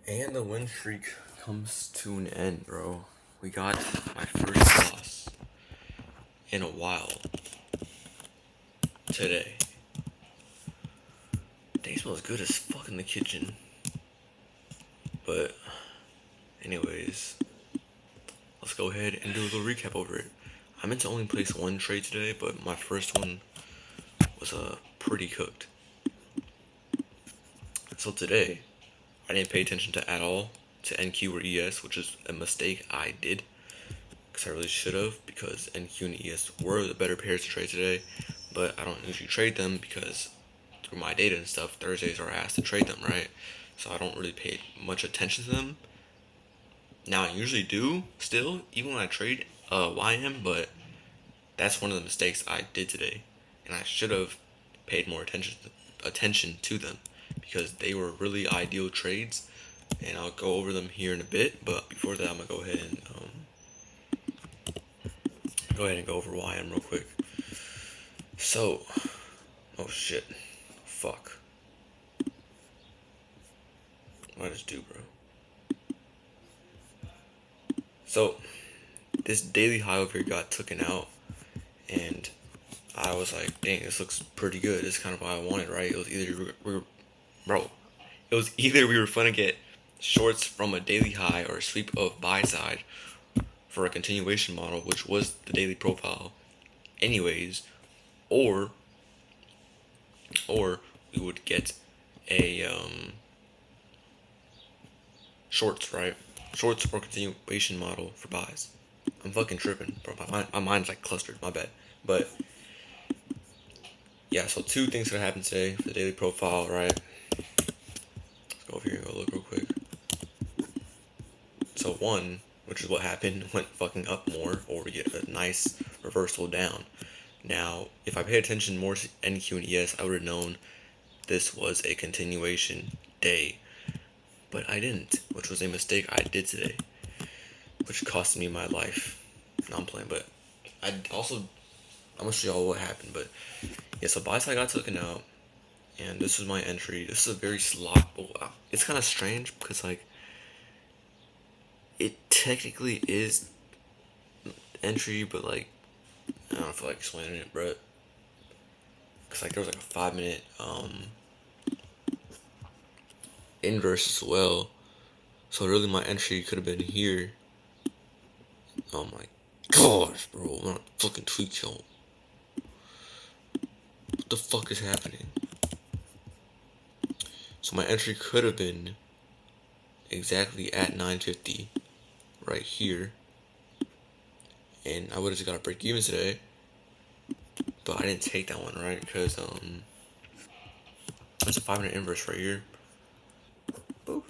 And the win streak comes to an end, bro. We got my first loss in a while today. They smells good as fuck in the kitchen. But, anyways, let's go ahead and do a little recap over it. I meant to only place one trade today, but my first one was pretty cooked. So today, I didn't pay attention to at all to NQ or ES, which is a mistake I did. Because I really should have, because NQ and ES were the better pairs to trade today. But I don't usually trade them because through my data and stuff, Thursdays are asked to trade them, right? So I don't really pay much attention to them. Now I usually do still, even when I trade YM, but that's one of the mistakes I did today, and I should have paid more attention to them because they were really ideal trades, and I'll go over them here in a bit. But before that, I'm gonna go ahead and go over YM real quick. So, oh shit, fuck, what did I just do, bro? So, this daily high over here got taken out, and I was like, dang, this looks pretty good. This is kind of what I wanted, right? It was either we were fun to get shorts from a daily high or a sweep of buy side for a continuation model, which was the daily profile, anyways, or we would get a shorts, right? Shorts or continuation model for buys. I'm fucking tripping, bro. My mind's like clustered. My bad, but. Yeah, so two things that happened today for the daily profile, right? Let's go over here and go look real quick. So one, which is what happened, went fucking up more, or we get a nice reversal down. Now, if I paid attention more to NQ and ES, I would have known this was a continuation day. But I didn't, which was a mistake I did today, which cost me my life. No, I'm playing, but I'm gonna show y'all what happened, but yeah, so buy side got taken out, and this is my entry. This is a very it's kind of strange because like it technically is entry, but like I don't feel like explaining it, bro. Cause like there was like a 5 minute inverse as well, so really my entry could have been here. Oh my gosh, bro, I'm not fucking tweak y'all. What the fuck is happening? So my entry could have been exactly at 950 right here, and I would have just got a break even today, but I didn't take that one, right? Because there's a 5 minute inverse right here. Boop.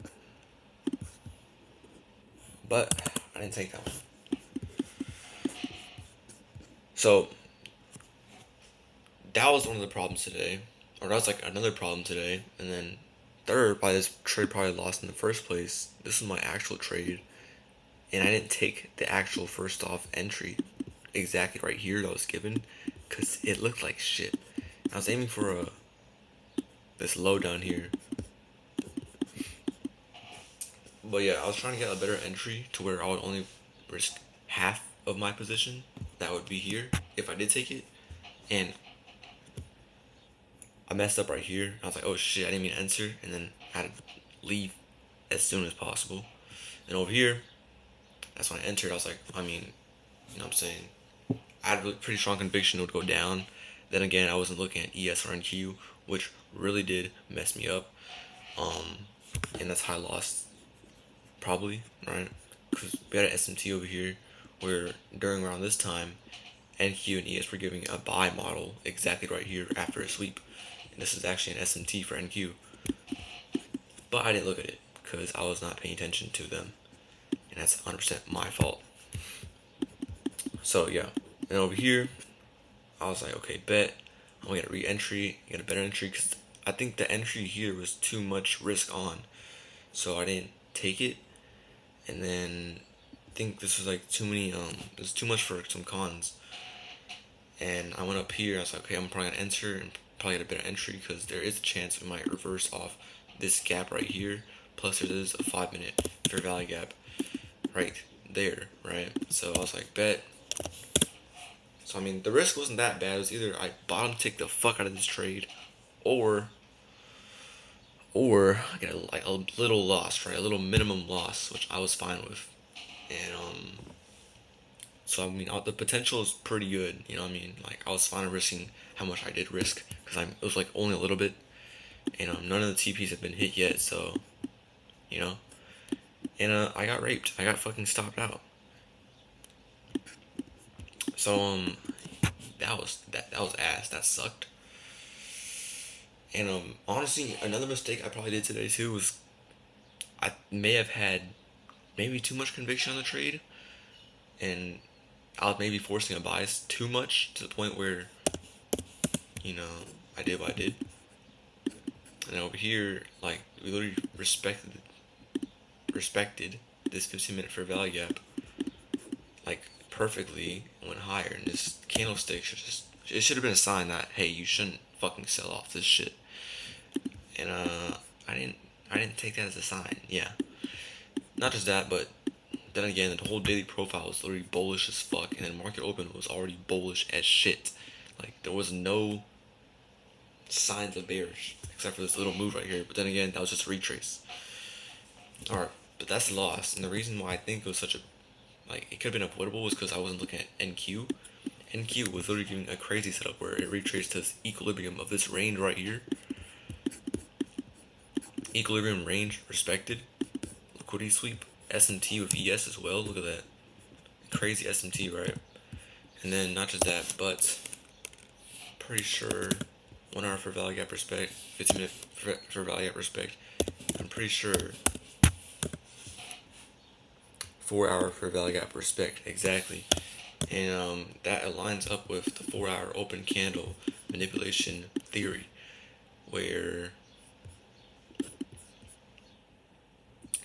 But I didn't take that one. So that was one of the problems today, or that was like another problem today, and then third, by this trade probably lost in the first place. This is my actual trade, and I didn't take the actual first off entry exactly right here that was given because it looked like shit. I was aiming for this low down here, but yeah, I was trying to get a better entry to where I would only risk half of my position. That would be here if I did take it, and I messed up right here. I was like, oh shit, I didn't mean to enter, and then I had to leave as soon as possible. And over here, that's when I entered. I was like, I mean, you know what I'm saying? I had a pretty strong conviction it would go down. Then again, I wasn't looking at ES or NQ, which really did mess me up. And that's how I lost, probably, right? Because we had an SMT over here where during around this time, NQ and ES were giving a buy model exactly right here after a sweep. And this is actually an SMT for NQ. But I didn't look at it because I was not paying attention to them. And that's 100% my fault. So yeah, and over here, I was like, okay, bet I'm gonna get a re-entry, get a better entry, because I think the entry here was too much risk on, so I didn't take it. And then I think this was like too many, it was too much for some cons. And I went up here, I was like, okay, I'm probably gonna enter and probably get a better entry because there is a chance it might reverse off this gap right here, plus there is a 5-minute fair value gap right there, right? So I was like, bet. So I mean, the risk wasn't that bad. It was either I bottom tick the fuck out of this trade, or I get a little loss, right? A little minimum loss, which I was fine with, and so I mean, the potential is pretty good. You know what I mean? Like I was fine risking how much I did risk because it was like only a little bit, and none of the TPs have been hit yet. So, you know, and I got raped. I got fucking stopped out. So that was ass. That sucked. And honestly, another mistake I probably did today too was I may have had maybe too much conviction on the trade, and I was maybe forcing a bias too much to the point where, you know, I did what I did. And over here, like we literally respected this 15-minute fair value gap like perfectly and went higher. And this candlestick should have been a sign that hey, you shouldn't fucking sell off this shit. And I didn't take that as a sign. Yeah, not just that, but then again, the whole daily profile was literally bullish as fuck, and then market open was already bullish as shit. Like there was no signs of bearish except for this little move right here. But then again, that was just a retrace. Alright, but that's lost. And the reason why I think it was such a it could have been avoidable was because I wasn't looking at NQ. NQ was literally giving a crazy setup where it retraced to this equilibrium of this range right here. Equilibrium range respected. Liquidity sweep. SMT with ES as well. Look at that. Crazy SMT, right? And then not just that, but pretty sure 1 hour for value gap respect, 15-minute for value gap respect. I'm pretty sure 4 hour for value gap respect, exactly. And that aligns up with the 4 hour open candle manipulation theory, where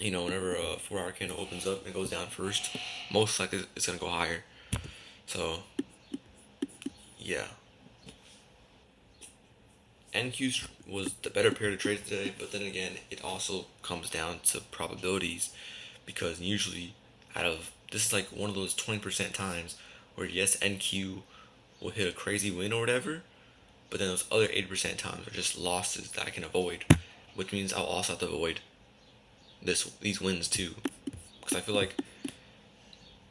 whenever a 4 hour candle opens up and goes down first, most likely it's gonna go higher. So yeah, NQ was the better pair to trade today, but then again, it also comes down to probabilities, because usually this is like one of those 20% times where yes, NQ will hit a crazy win or whatever, but then those other 80% times are just losses that I can avoid, which means I'll also have to avoid these wins too, because I feel like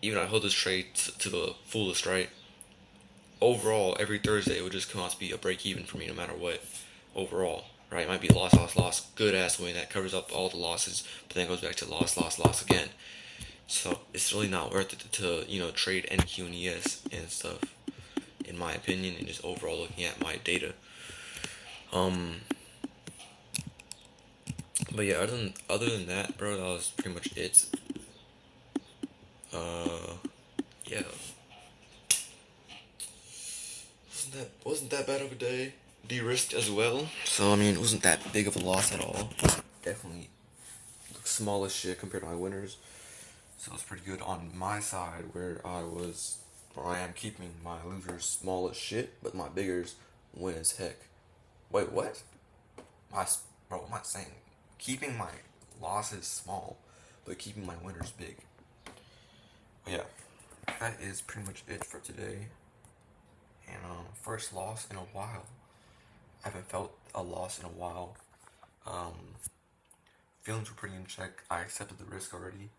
even if I hold this trade to the fullest, right? Overall, every Thursday it would just come out to be a break even for me no matter what. Overall, right? It might be loss, good ass win that covers up all the losses, but then it goes back to loss again. So it's really not worth it to trade NQ and ES and stuff, in my opinion, and just overall looking at my data. But yeah, other than that, bro, that was pretty much it. Yeah. Wasn't that bad of a day. De-risked as well, so I mean, it wasn't that big of a loss at all. Definitely small as shit compared to my winners. So it's pretty good on my side, where I am keeping my losers small as shit, but my biggers win as heck. Wait, what? Bro, I'm not saying keeping my losses small, but keeping my winners big. But yeah, that is pretty much it for today. And first loss in a while. I haven't felt a loss in a while. Feelings were pretty in check. I accepted the risk already,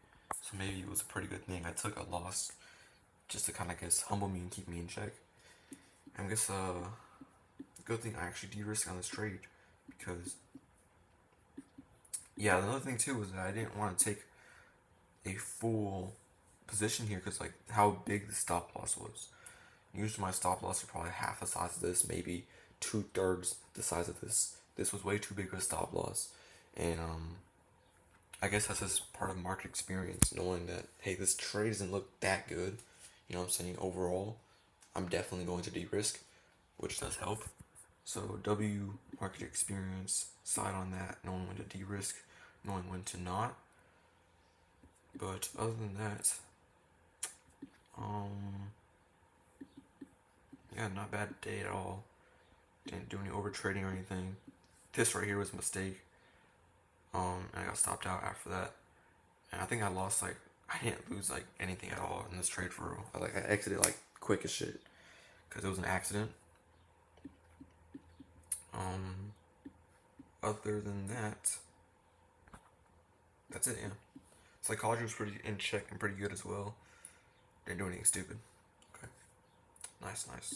so maybe it was a pretty good thing I took a loss just to kind of, humble me and keep me in check. And I guess good thing I actually de-risked on this trade, because yeah, another thing too was that I didn't want to take a full position here because how big the stop loss was. Usually my stop loss is probably half the size of this, maybe 2/3 the size of this. This was way too big of a stop loss, and I guess that's just part of market experience, knowing that hey, this trade doesn't look that good. You know what I'm saying? Overall, I'm definitely going to de-risk, which does help. So W market experience side on that, knowing when to de-risk, knowing when to not. But other than that, yeah, not bad day at all. Didn't do any over trading or anything. This right here was a mistake. And I got stopped out after that. And I think I lost like I didn't lose like anything at all in this trade for real. I exited like quick as shit because it was an accident. Um, Other than that, that's it. Yeah, psychology was pretty in check and pretty good as well. Didn't do anything stupid. Okay, nice, nice.